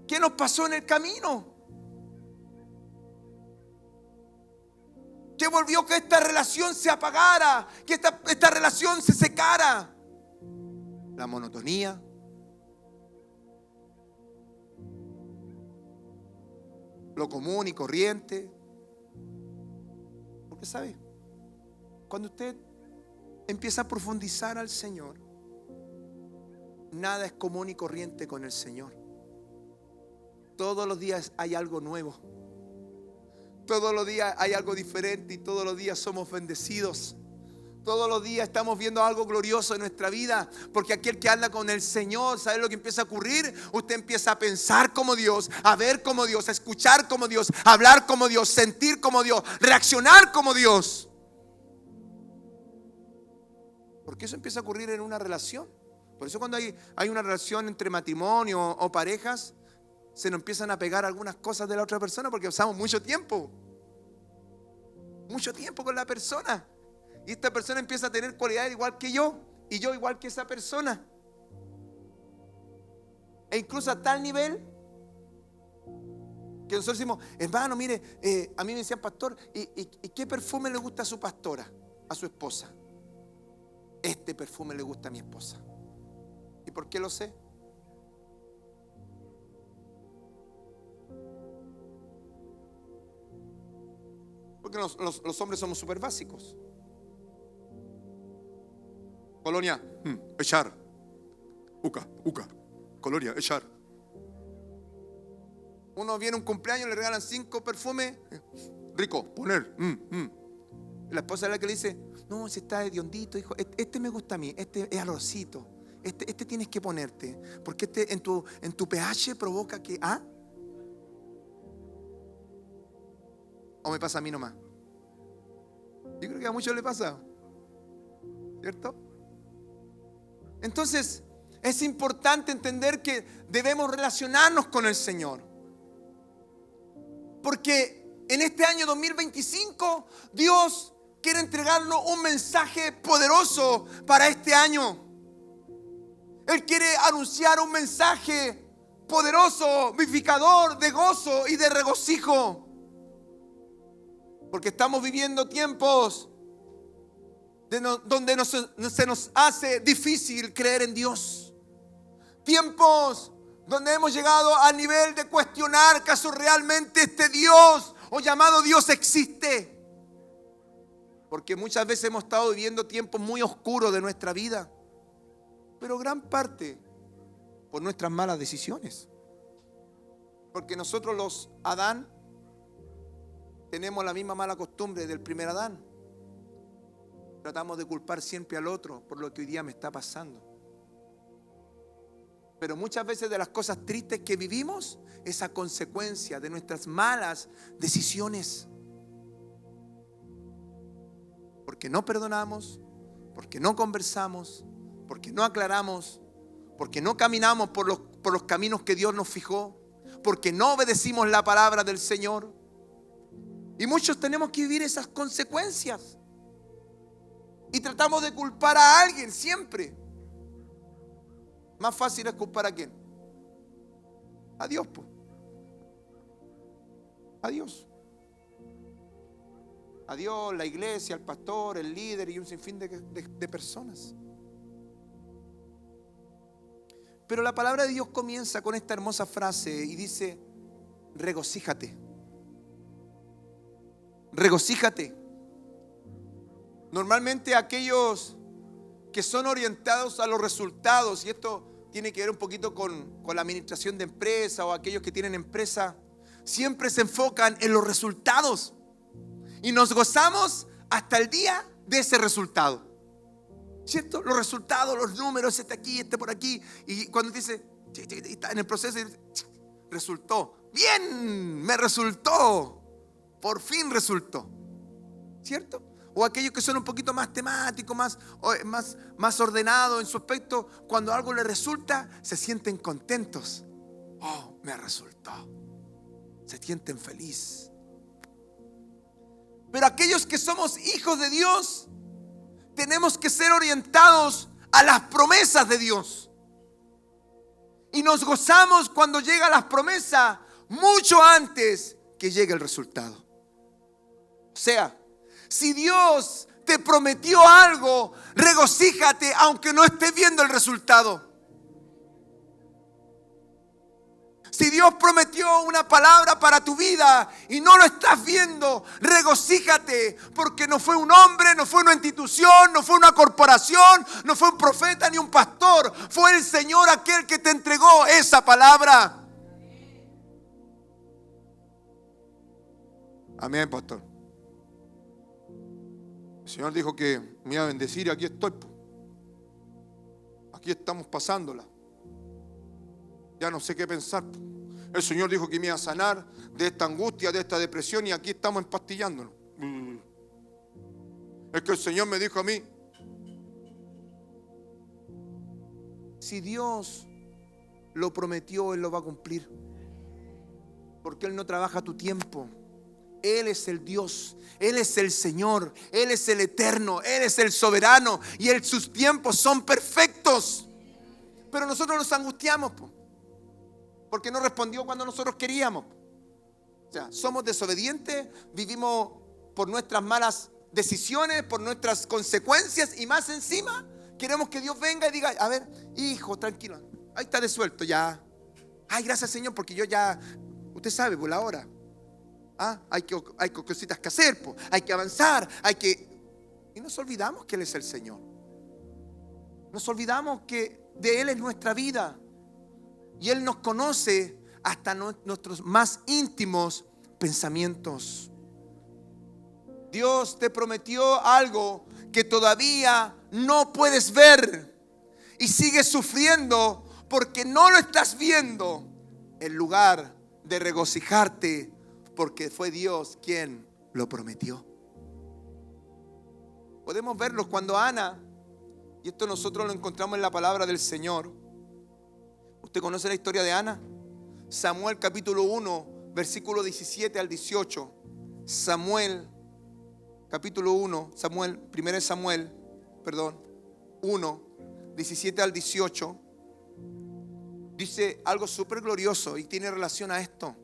¿Qué nos pasó en el camino? ¿Qué volvió que esta relación se apagara? Que esta relación se secara. La monotonía. Lo común y corriente. Porque sabe, cuando usted empieza a profundizar al Señor, nada es común y corriente con el Señor. Todos los días hay algo nuevo. Todos los días hay algo diferente y todos los días somos bendecidos. Todos los días estamos viendo algo glorioso en nuestra vida. Porque aquel que anda con el Señor, ¿sabe lo que empieza a ocurrir? Usted empieza a pensar como Dios, a ver como Dios, a escuchar como Dios, a hablar como Dios, sentir como Dios, reaccionar como Dios. Porque eso empieza a ocurrir en una relación. Por eso cuando hay una relación entre matrimonio o parejas, se nos empiezan a pegar algunas cosas de la otra persona porque pasamos mucho tiempo con la persona. Y esta persona empieza a tener cualidades igual que yo, y yo igual que esa persona. E incluso a tal nivel que nosotros decimos, hermano, mire, a mí me decían, pastor, ¿y qué perfume le gusta a su pastora, a su esposa? Este perfume le gusta a mi esposa. ¿Y por qué lo sé? Porque los hombres somos súper básicos. Colonia, echar. Uca, colonia, echar. Uno viene a un cumpleaños, le regalan 5 perfumes. Rico, poner. Y la esposa es la que le dice, no, si está hediondito, hijo, este me gusta a mí, este es olorcito. Este tienes que ponerte. Porque este en tu pH provoca que, ¿o me pasa a mí nomás? Yo creo que a muchos le pasa, ¿cierto? Entonces, es importante entender que debemos relacionarnos con el Señor. Porque en este año 2025, Dios quiere entregarnos un mensaje poderoso para este año. Él quiere anunciar un mensaje poderoso, vivificador, de gozo y de regocijo. Porque estamos viviendo tiempos donde se nos hace difícil creer en Dios. Tiempos donde hemos llegado al nivel de cuestionar ¿acaso realmente este Dios o llamado Dios existe? Porque muchas veces hemos estado viviendo tiempos muy oscuros de nuestra vida, pero gran parte por nuestras malas decisiones. Porque nosotros los Adán tenemos la misma mala costumbre del primer Adán. Tratamos de culpar siempre al otro por lo que hoy día me está pasando. Pero muchas veces de las cosas tristes que vivimos es a consecuencia de nuestras malas decisiones. Porque no perdonamos, porque no conversamos, porque no aclaramos, porque no caminamos por los caminos que Dios nos fijó, porque no obedecimos la palabra del Señor. Y muchos tenemos que vivir esas consecuencias. Y tratamos de culpar a alguien siempre. Más fácil es culpar a quién. A Dios, pues. A Dios. A Dios, la iglesia, el pastor, el líder y un sinfín de personas. Pero la palabra de Dios comienza con esta hermosa frase y dice: regocíjate. Regocíjate. Normalmente aquellos que son orientados a los resultados, y esto tiene que ver un poquito con la administración de empresa o aquellos que tienen empresa, siempre se enfocan en los resultados y nos gozamos hasta el día de ese resultado, ¿cierto? Los resultados, los números, este aquí, este por aquí, y cuando dice, está en el proceso, resultó, bien, me resultó, por fin resultó, ¿cierto? O aquellos que son un poquito más temáticos, más ordenados en su aspecto, cuando algo les resulta, se sienten contentos. Oh, me resultó. Se sienten felices. Pero aquellos que somos hijos de Dios, tenemos que ser orientados a las promesas de Dios. Y nos gozamos cuando llegan las promesas mucho antes que llegue el resultado. O sea, si Dios te prometió algo, regocíjate aunque no estés viendo el resultado. Si Dios prometió una palabra para tu vida y no lo estás viendo, regocíjate, porque no fue un hombre, no fue una institución, no fue una corporación, no fue un profeta ni un pastor, fue el Señor aquel que te entregó esa palabra. Amén, pastor. El Señor dijo que me iba a bendecir y aquí estoy. Aquí estamos pasándola. Ya no sé qué pensar. El Señor dijo que me iba a sanar de esta angustia, de esta depresión, y aquí estamos empastillándonos. Es que el Señor me dijo a mí: si Dios lo prometió, Él lo va a cumplir. Porque Él no trabaja a tu tiempo. Él es el Dios, Él es el Señor, Él es el eterno, Él es el soberano, y sus tiempos son perfectos. Pero nosotros nos angustiamos porque no respondió cuando nosotros queríamos. O sea, somos desobedientes, vivimos por nuestras malas decisiones, por nuestras consecuencias, y más encima queremos que Dios venga y diga: a ver, hijo, tranquilo, ahí está resuelto ya. Ay, gracias, Señor, porque yo ya, usted sabe, por la hora. Hay cositas que hacer, hay que avanzar, y nos olvidamos que Él es el Señor. Nos olvidamos que de Él es nuestra vida, y Él nos conoce hasta nuestros más íntimos pensamientos. Dios te prometió algo que todavía no puedes ver, y sigues sufriendo porque no lo estás viendo, en lugar de regocijarte porque fue Dios quien lo prometió. Podemos verlo cuando Ana, y esto nosotros lo encontramos en la palabra del Señor. ¿Usted conoce la historia de Ana? Samuel capítulo 1, versículo 17 al 18. Samuel capítulo 1, 1, 17 al 18. Dice algo súper glorioso y tiene relación a esto.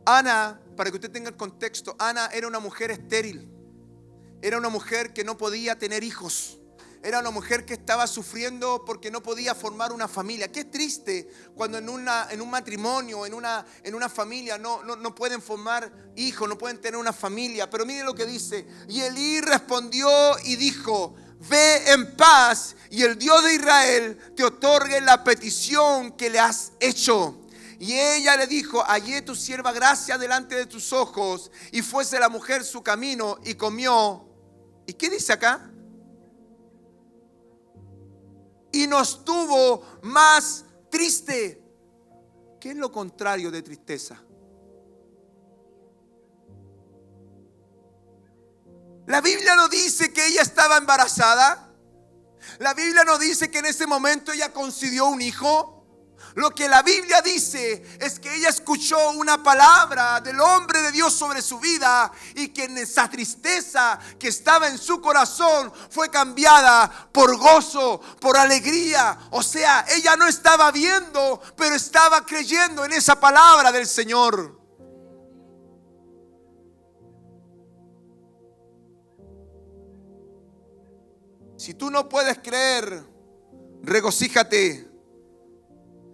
Ana, para que usted tenga el contexto, Ana era una mujer estéril. Era una mujer que no podía tener hijos. Era una mujer que estaba sufriendo porque no podía formar una familia. Qué triste cuando en un matrimonio, en una familia no pueden formar hijos, no pueden tener una familia. Pero mire lo que dice: y Elí respondió y dijo: ve en paz, y el Dios de Israel te otorgue la petición que le has hecho. Y ella le dijo: hallé tu sierva gracia delante de tus ojos. Y fuese la mujer su camino y comió. ¿Y qué dice acá? Y no estuvo más triste. ¿Qué es lo contrario de tristeza? La Biblia no dice que ella estaba embarazada. La Biblia no dice que en ese momento ella concibió un hijo. Lo que la Biblia dice es que ella escuchó una palabra del hombre de Dios sobre su vida, y que en esa tristeza que estaba en su corazón fue cambiada por gozo, por alegría. O sea, ella no estaba viendo, pero estaba creyendo en esa palabra del Señor. Si tú no puedes creer regocíjate.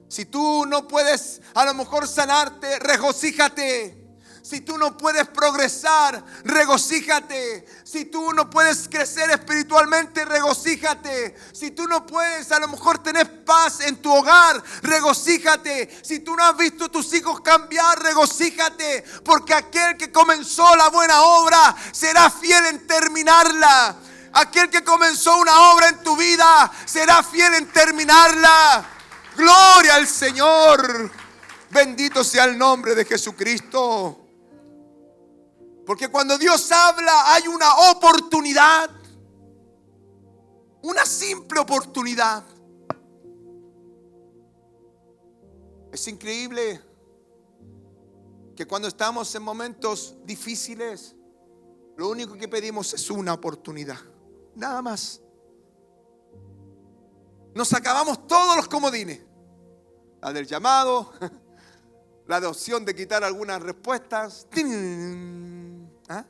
Si tú no puedes a lo mejor sanarte, regocíjate. Si tú no puedes progresar, regocíjate. Si tú no puedes crecer espiritualmente, regocíjate. Si tú no puedes a lo mejor tener paz en tu hogar, regocíjate. Si tú no has visto a tus hijos cambiar, regocíjate. Porque aquel que comenzó la buena obra será fiel en terminarla. Aquel que comenzó una obra en tu vida será fiel en terminarla. Gloria al Señor. Bendito sea el nombre de Jesucristo. Porque cuando Dios habla hay una oportunidad. Una simple oportunidad. Es increíble que cuando estamos en momentos difíciles, lo único que pedimos es una oportunidad. Nada más. Nos acabamos todos los comodines. La del llamado, la de opción de quitar algunas respuestas. ¿Ah?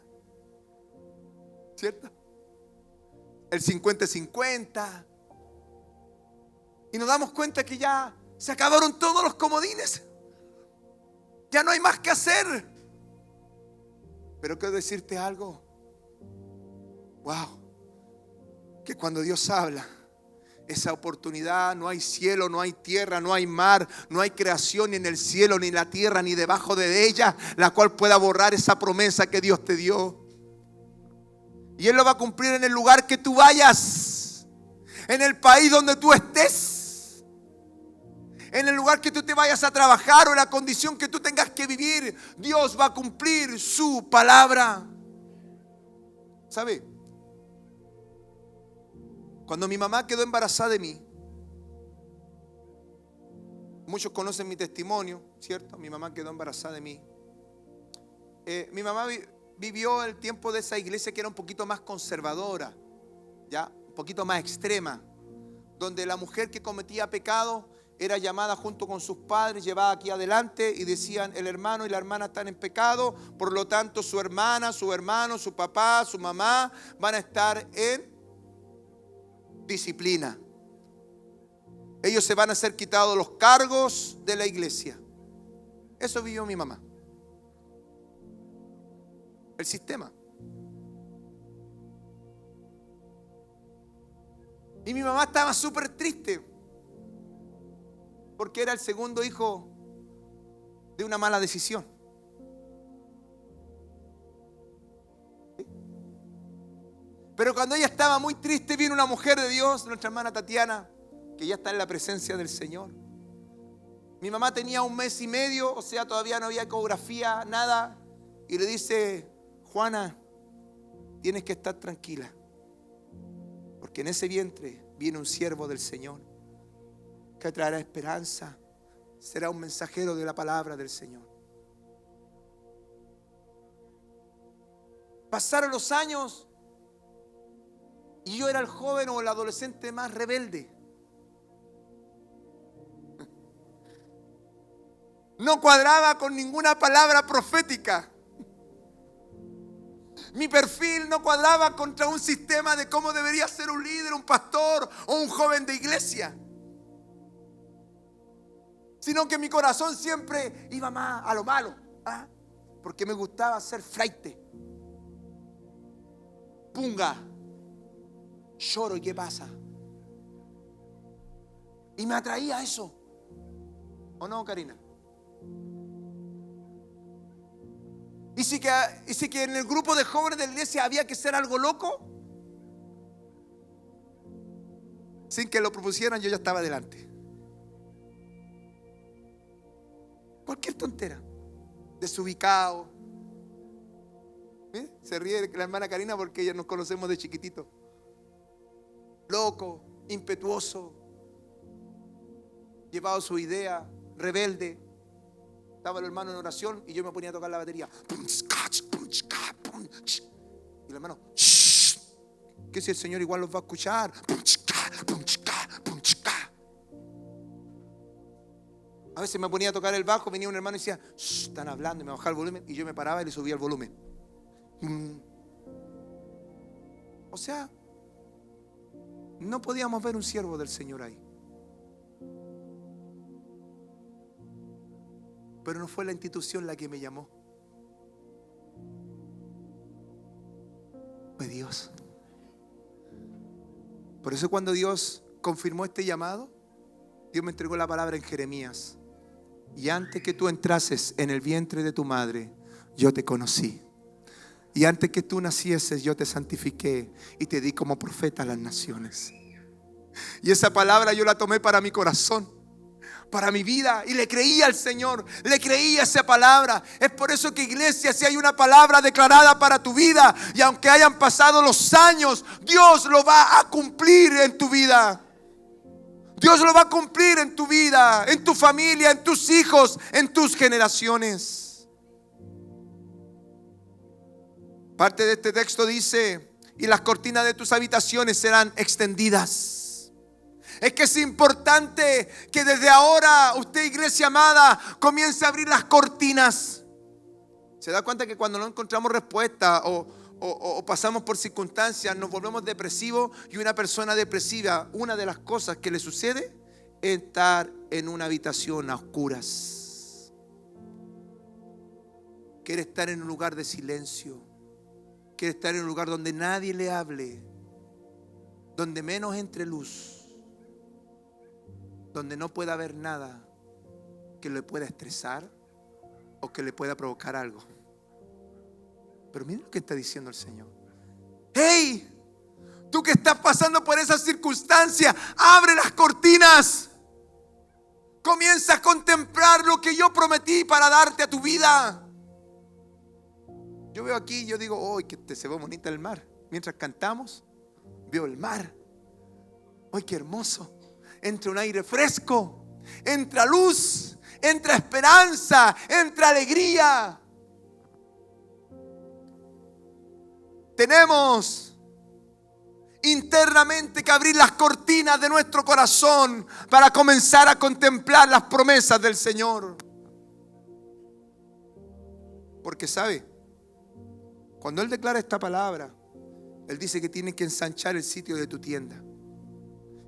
¿Cierto? El 50-50. Y nos damos cuenta que ya se acabaron todos los comodines. Ya no hay más que hacer. Pero quiero decirte algo. Wow. Que cuando Dios habla, esa oportunidad, no hay cielo, no hay tierra, no hay mar, no hay creación ni en el cielo, ni en la tierra, ni debajo de ella, la cual pueda borrar esa promesa que Dios te dio. Y Él lo va a cumplir en el lugar que tú vayas, en el país donde tú estés, en el lugar que tú te vayas a trabajar o en la condición que tú tengas que vivir. Dios va a cumplir su palabra. ¿Sabe? Cuando mi mamá quedó embarazada de mí, muchos conocen mi testimonio, ¿cierto? Mi mamá quedó embarazada de mí. Mi mamá vivió el tiempo de esa iglesia que era un poquito más conservadora, ya, un poquito más extrema, donde la mujer que cometía pecado era llamada junto con sus padres, llevada aquí adelante y decían: el hermano y la hermana están en pecado, por lo tanto su hermana, su hermano, su papá, su mamá van a estar en disciplina. Ellos se van a ser quitados los cargos de la iglesia. Eso vivió mi mamá. El sistema. Y mi mamá estaba súper triste porque era el segundo hijo de una mala decisión. Pero cuando ella estaba muy triste, vino una mujer de Dios, nuestra hermana Tatiana, que ya está en la presencia del Señor. Mi mamá tenía 1 mes y medio, o sea, todavía no había ecografía, nada. Y le dice: Juana, tienes que estar tranquila, porque en ese vientre viene un siervo del Señor que traerá esperanza, será un mensajero de la palabra del Señor. Pasaron los años y yo era el joven o el adolescente más rebelde. No cuadraba con ninguna palabra profética. Mi perfil no cuadraba contra un sistema de cómo debería ser un líder, un pastor o un joven de iglesia. Sino que mi corazón siempre iba más a lo malo, porque me gustaba ser flaite, punga, lloro y qué pasa. Y me atraía eso. ¿O no, Karina? Y si que en el grupo de jóvenes de la iglesia había que ser algo loco, sin que lo propusieran, yo ya estaba adelante. Cualquier tontera, desubicado. ¿Eh? Se ríe la hermana Karina porque ya nos conocemos de chiquitito. Loco, impetuoso, llevado su idea, rebelde. Estaba el hermano en oración y yo me ponía a tocar la batería. Y el hermano: que si el Señor igual los va a escuchar. A veces me ponía a tocar el bajo, venía un hermano y decía: están hablando, y me bajaba el volumen, y yo me paraba y le subía el volumen. O sea, no podíamos ver un siervo del Señor ahí. pero no fue la institución la que me llamó. Fue Dios. Por eso cuando Dios confirmó este llamado, Dios me entregó la palabra en Jeremías. Y antes que tú entrases en el vientre de tu madre, yo te conocí. Y antes que tú nacieses, yo te santifiqué y te di como profeta a las naciones. Y esa palabra yo la tomé para mi corazón, para mi vida, y le creí al Señor, le creí a esa palabra. Es por eso que, iglesia, si hay una palabra declarada para tu vida, y aunque hayan pasado los años, Dios lo va a cumplir en tu vida. Dios lo va a cumplir en tu vida, en tu familia, en tus hijos, en tus generaciones. Parte de este texto dice: y las cortinas de tus habitaciones serán extendidas. Es que es importante que desde ahora usted, iglesia amada, comience a abrir las cortinas. ¿Se da cuenta que cuando no encontramos respuesta o pasamos por circunstancias, nos volvemos depresivos? Y una persona depresiva, una de las cosas que le sucede es estar en una habitación a oscuras. Quiere estar en un lugar de silencio. Quiere estar en un lugar donde nadie le hable, donde menos entre luz, donde no pueda haber nada que le pueda estresar o que le pueda provocar algo. Pero miren lo que está diciendo el Señor. ¡Hey! Tú que estás pasando por esa circunstancia, abre las cortinas. Comienza a contemplar lo que yo prometí para darte a tu vida. Yo veo aquí, yo digo: ¡oh, que se ve bonita el mar! Mientras cantamos, veo el mar. ¡Ay, qué hermoso! Entra un aire fresco, entra luz, entra esperanza, entra alegría. Tenemos internamente que abrir las cortinas de nuestro corazón para comenzar a contemplar las promesas del Señor. Porque sabe, cuando Él declara esta palabra, Él dice que tiene que ensanchar el sitio de tu tienda.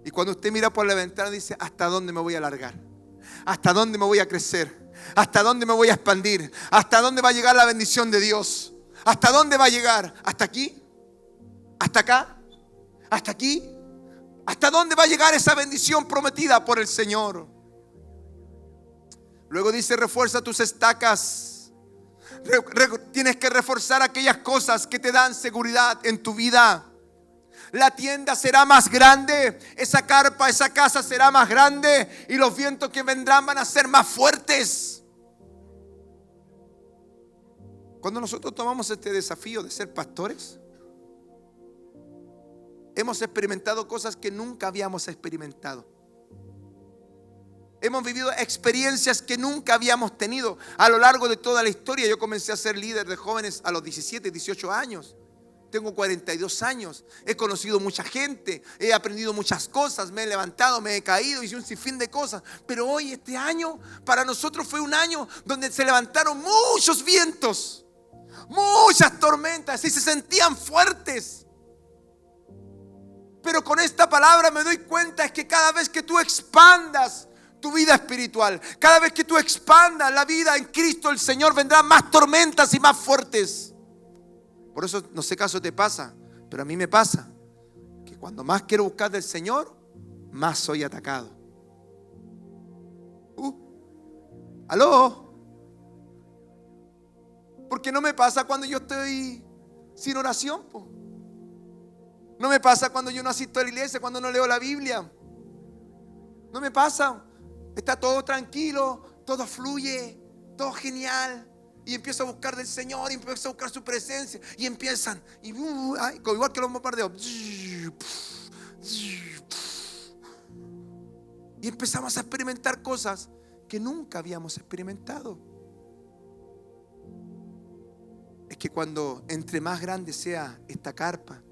Y cuando usted mira por la ventana, dice: ¿hasta dónde me voy a alargar? ¿Hasta dónde me voy a crecer? ¿Hasta dónde me voy a expandir? ¿Hasta dónde va a llegar la bendición de Dios? ¿Hasta dónde va a llegar? ¿Hasta aquí? ¿Hasta acá? ¿Hasta aquí? ¿Hasta dónde va a llegar esa bendición prometida por el Señor? Luego dice: refuerza tus estacas. Tienes que reforzar aquellas cosas que te dan seguridad en tu vida. La tienda será más grande, esa carpa, esa casa será más grande, y los vientos que vendrán van a ser más fuertes. Cuando nosotros tomamos este desafío de ser pastores, hemos experimentado cosas que nunca habíamos experimentado. Hemos vivido experiencias que nunca habíamos tenido a lo largo de toda la historia. Yo comencé a ser líder de jóvenes a los 17, 18 años. Tengo 42 años. He conocido mucha gente. He aprendido muchas cosas. Me he levantado, me he caído, hice un sinfín de cosas. Pero hoy, este año, para nosotros fue un año donde se levantaron muchos vientos, muchas tormentas, y se sentían fuertes. Pero con esta palabra me doy cuenta es que cada vez que tú expandas tu vida espiritual, cada vez que tú expandas la vida en Cristo el Señor, vendrán más tormentas y más fuertes. Por eso, no sé qué caso te pasa, pero a mí me pasa que cuando más quiero buscar del Señor, más soy atacado. ¿Aló? Porque no me pasa cuando yo estoy sin oración, po. No me pasa cuando yo no asisto a la iglesia, cuando no leo la Biblia. No me pasa. Está todo tranquilo, todo fluye, todo genial. Y empiezo a buscar del Señor, y empiezo a buscar su presencia. Y empiezan, igual que los bombardeos. Y empezamos a experimentar cosas que nunca habíamos experimentado. Es que cuando entre más grande sea esta carpa,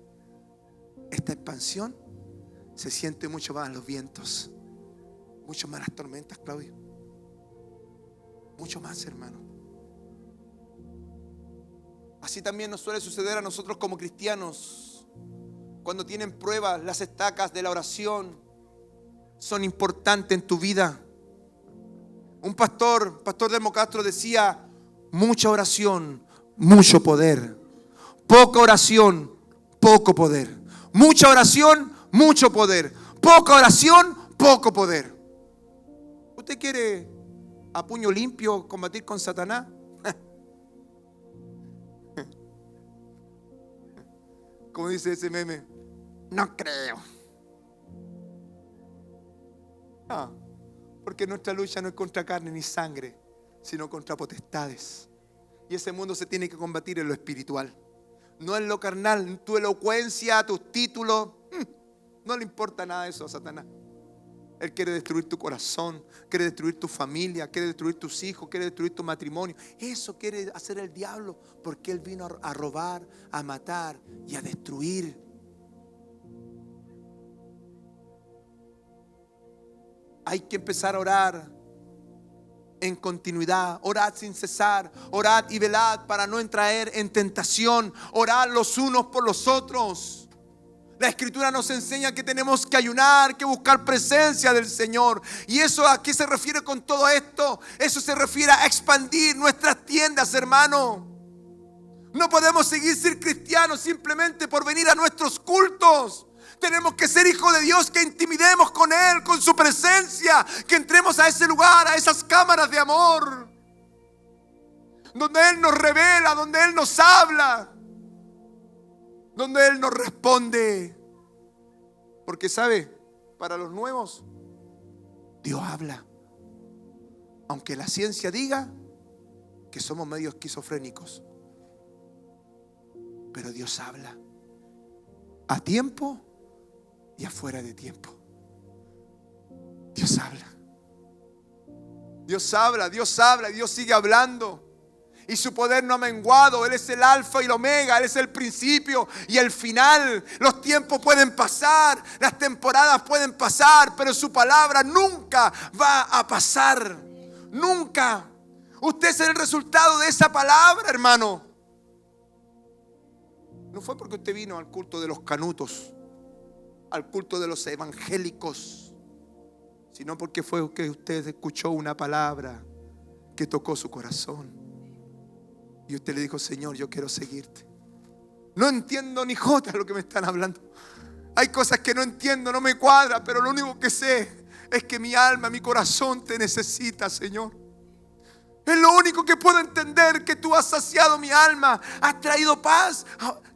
esta expansión, se siente mucho más los vientos, mucho más las tormentas, Claudio. Mucho más, hermano. Así también nos suele suceder a nosotros como cristianos. Cuando tienen pruebas, las estacas de la oración son importantes en tu vida. Un pastor Demo Castro decía: mucha oración, mucho poder. Poca oración, poco poder. Mucha oración, mucho poder. Poca oración, poco poder. ¿Usted quiere a puño limpio combatir con Satanás? Como dice ese meme, no creo. No, porque nuestra lucha no es contra carne ni sangre, sino contra potestades. Y ese mundo se tiene que combatir en lo espiritual, no en lo carnal. Tu elocuencia, tus títulos, no le importa nada de eso a Satanás. Él quiere destruir tu corazón, quiere destruir tu familia, quiere destruir tus hijos, quiere destruir tu matrimonio. Eso quiere hacer el diablo, porque él vino a robar, a matar y a destruir. Hay que empezar a orar en continuidad. Orad sin cesar, orad y velad para no entrar en tentación. Orad los unos por los otros. La Escritura nos enseña que tenemos que ayunar, que buscar presencia del Señor. ¿Y eso a qué se refiere con todo esto? Eso se refiere a expandir nuestras tiendas, hermano. No podemos seguir ser cristianos simplemente por venir a nuestros cultos. Tenemos que ser hijos de Dios, que intimidemos con Él, con su presencia, que entremos a ese lugar, a esas cámaras de amor, donde Él nos revela, donde Él nos habla, donde Él nos responde. Porque sabe, para los nuevos, Dios habla. Aunque la ciencia diga que somos medio esquizofrénicos, pero Dios habla a tiempo y afuera de tiempo. Dios habla. Dios habla, Dios habla y Dios sigue hablando. Y su poder no ha menguado. Él es el alfa y el omega. Él es el principio y el final. Los tiempos pueden pasar, las temporadas pueden pasar, pero su palabra nunca va a pasar. Nunca. Usted es el resultado de esa palabra, hermano. No fue porque usted vino al culto de los canutos, al culto de los evangélicos, sino porque fue que usted escuchó una palabra que tocó su corazón. Y usted le dijo: Señor, yo quiero seguirte. No entiendo ni jota lo que me están hablando. Hay cosas que no entiendo, no me cuadra, pero lo único que sé es que mi alma, mi corazón te necesita, Señor. Es lo único que puedo entender, que tú has saciado mi alma, has traído paz.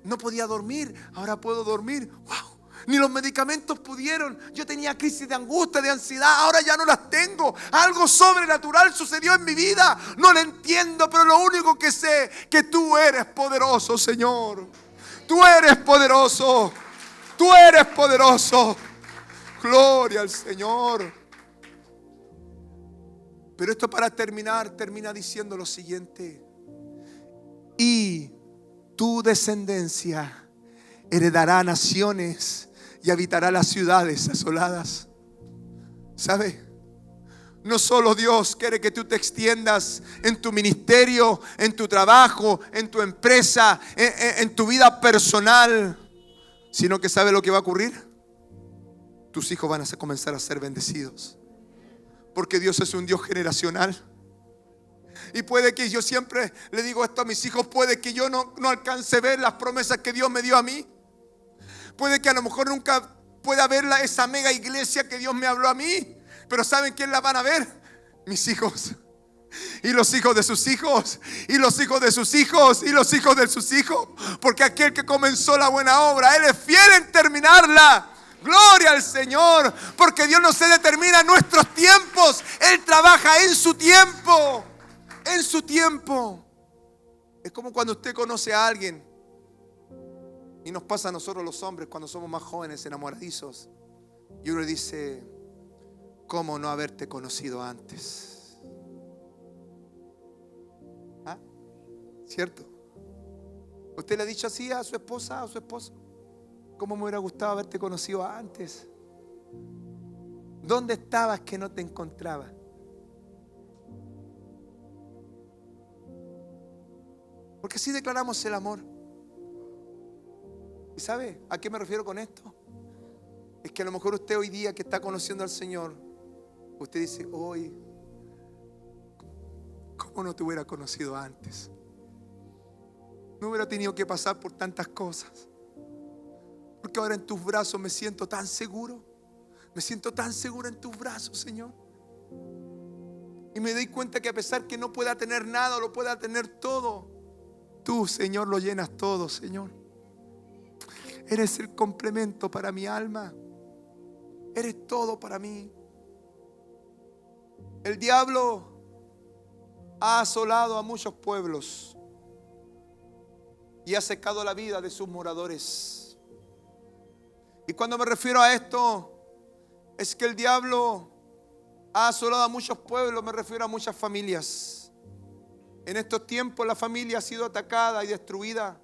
No podía dormir, ahora puedo dormir. ¡Wow! Ni los medicamentos pudieron. Yo tenía crisis de angustia, de ansiedad, ahora ya no las tengo. Algo sobrenatural sucedió en mi vida. No lo entiendo, pero lo único que sé es que tú eres poderoso, Señor. Tú eres poderoso. Tú eres poderoso. Gloria al Señor. Pero esto, para terminar, termina diciendo lo siguiente: y tu descendencia heredará naciones y habitará las ciudades asoladas. ¿Sabe? No solo Dios quiere que tú te extiendas en tu ministerio, en tu trabajo, en tu empresa, en tu vida personal, sino que ¿sabe lo que va a ocurrir? Tus hijos van a comenzar a ser bendecidos. Porque Dios es un Dios generacional. Y puede que, yo siempre le digo esto a mis hijos, puede que yo no alcance a ver las promesas que Dios me dio a mí. Puede que a lo mejor nunca pueda ver esa mega iglesia que Dios me habló a mí. Pero ¿saben quién la van a ver? Mis hijos. Y los hijos de sus hijos. Y los hijos de sus hijos. Y los hijos de sus hijos. Porque aquel que comenzó la buena obra, Él es fiel en terminarla. Gloria al Señor. Porque Dios no se determina en nuestros tiempos. Él trabaja en su tiempo. En su tiempo. Es como cuando usted conoce a alguien, y nos pasa a nosotros los hombres cuando somos más jóvenes, enamoradizos, y uno le dice: ¿cómo no haberte conocido antes? ¿Ah? ¿Cierto? ¿Usted le ha dicho así a su esposa, a su esposo? ¿Cómo me hubiera gustado haberte conocido antes? ¿Dónde estabas que no te encontraba? Porque así declaramos el amor. ¿Y sabe a qué me refiero con esto? Es que a lo mejor usted hoy día, que está conociendo al Señor, usted dice: hoy ¿Cómo no te hubiera conocido antes? No hubiera tenido que pasar por tantas cosas. Porque ahora en tus brazos me siento tan seguro. Me siento tan seguro en tus brazos, Señor. Y me doy cuenta que a pesar que no pueda tener nada o lo pueda tener todo, tú, Señor, lo llenas todo, Señor. Eres el complemento para mi alma. Eres todo para mí. El diablo ha asolado a muchos pueblos y ha secado la vida de sus moradores. Y cuando me refiero a esto, es que el diablo ha asolado a muchos pueblos, me refiero a muchas familias. En estos tiempos la familia ha sido atacada y destruida.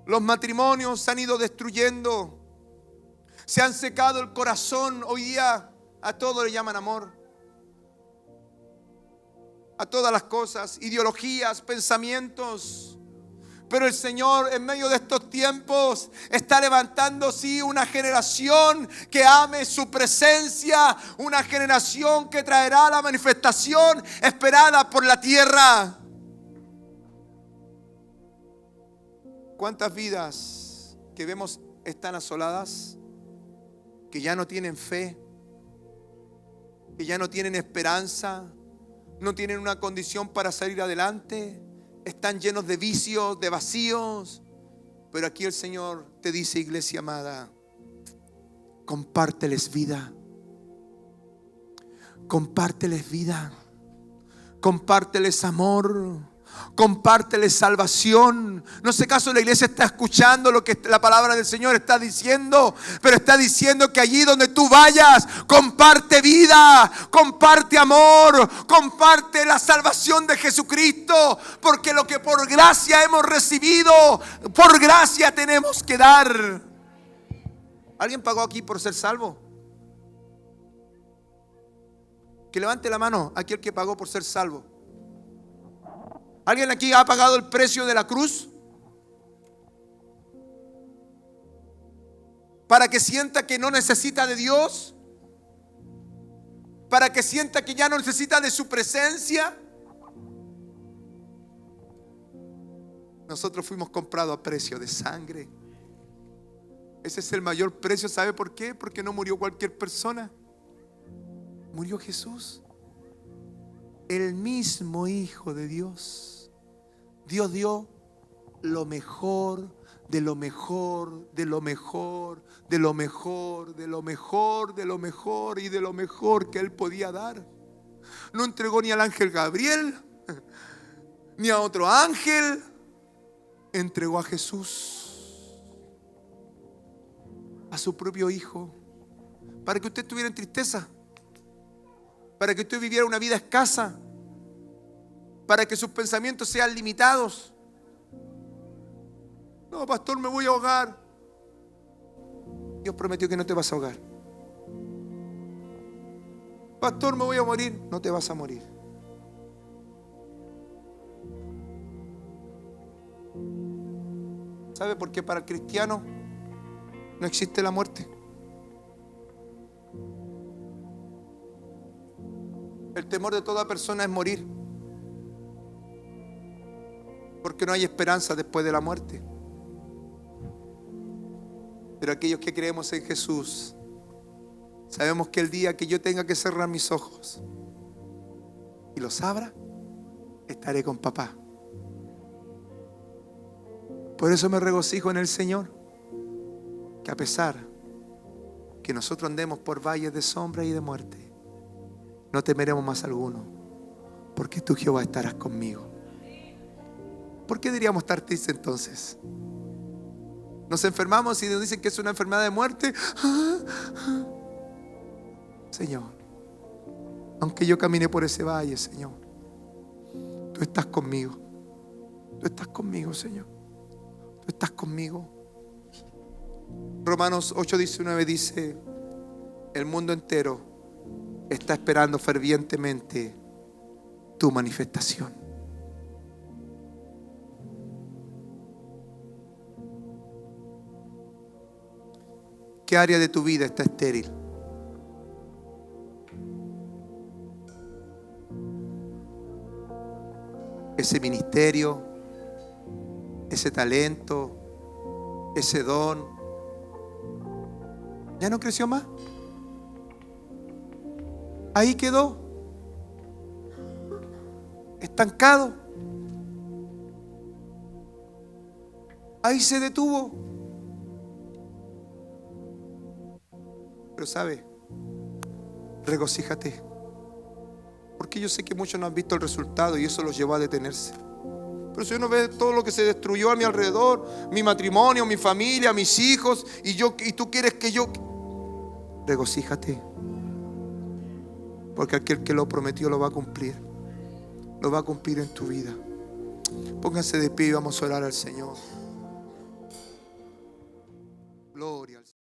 Los matrimonios se han ido destruyendo. Se han secado el corazón. Hoy día a todo le llaman amor. A todas las cosas, ideologías, pensamientos. Pero el Señor en medio de estos tiempos está levantando, sí, una generación que ame su presencia. Una generación que traerá la manifestación esperada por la tierra. ¿Cuántas vidas que vemos están asoladas? Que ya no tienen fe, que ya no tienen esperanza, no tienen una condición para salir adelante. Están llenos de vicios, de vacíos. Pero aquí el Señor te dice, iglesia amada, compárteles vida. Compárteles vida. Compárteles amor. Compárteles salvación. No sé acaso la iglesia está escuchando lo que la palabra del Señor está diciendo, pero está diciendo que allí donde tú vayas, comparte vida, comparte amor, comparte la salvación de Jesucristo, porque lo que por gracia hemos recibido, por gracia tenemos que dar. ¿Alguien pagó aquí por ser salvo? Que levante la mano aquel que pagó por ser salvo. ¿Alguien aquí ha pagado el precio de la cruz? Para que sienta que no necesita de Dios. Para que sienta que ya no necesita de su presencia. Nosotros fuimos comprados a precio de sangre. Ese es el mayor precio. ¿Sabe por qué? Porque no murió cualquier persona. Murió Jesús, el mismo Hijo de Dios. Dios dio lo mejor, de lo mejor, de lo mejor, de lo mejor, de lo mejor, de lo mejor y de lo mejor que Él podía dar. No entregó ni al ángel Gabriel, ni a otro ángel. Entregó a Jesús, a su propio Hijo, para que usted estuviera en tristeza, para que usted viviera una vida escasa, para que sus pensamientos sean limitados. No, pastor, me voy a ahogar. Dios prometió que no te vas a ahogar. Pastor, me voy a morir. No te vas a morir. ¿Sabe por qué para el cristiano no existe la muerte? El temor de toda persona es morir, porque no hay esperanza después de la muerte. Pero aquellos que creemos en Jesús, sabemos que el día que yo tenga que cerrar mis ojos y los abra, estaré con papá. Por eso me regocijo en el Señor, que a pesar que nosotros andemos por valles de sombra y de muerte, no temeremos más alguno, porque tú, Jehová, estarás conmigo. ¿Por qué diríamos estar tristes entonces? Nos enfermamos y nos dicen que es una enfermedad de muerte. Señor, aunque yo camine por ese valle, Señor, tú estás conmigo. Tú estás conmigo, Señor. Tú estás conmigo. Romanos 8:19 dice: el mundo entero está esperando fervientemente tu manifestación. ¿Qué área de tu vida está estéril? ese ministerio, ese talento, ese don, ya no creció más. Ahí quedó, estancado. Ahí se detuvo. Pero ¿sabe? Regocíjate. Porque yo sé que muchos no han visto el resultado y eso los llevó a detenerse. Pero si uno ve todo lo que se destruyó a mi alrededor, mi matrimonio, mi familia, mis hijos, y tú quieres que yo... Regocíjate. Porque aquel que lo prometió lo va a cumplir. Lo va a cumplir en tu vida. Pónganse de pie y vamos a orar al Señor. Gloria al Señor.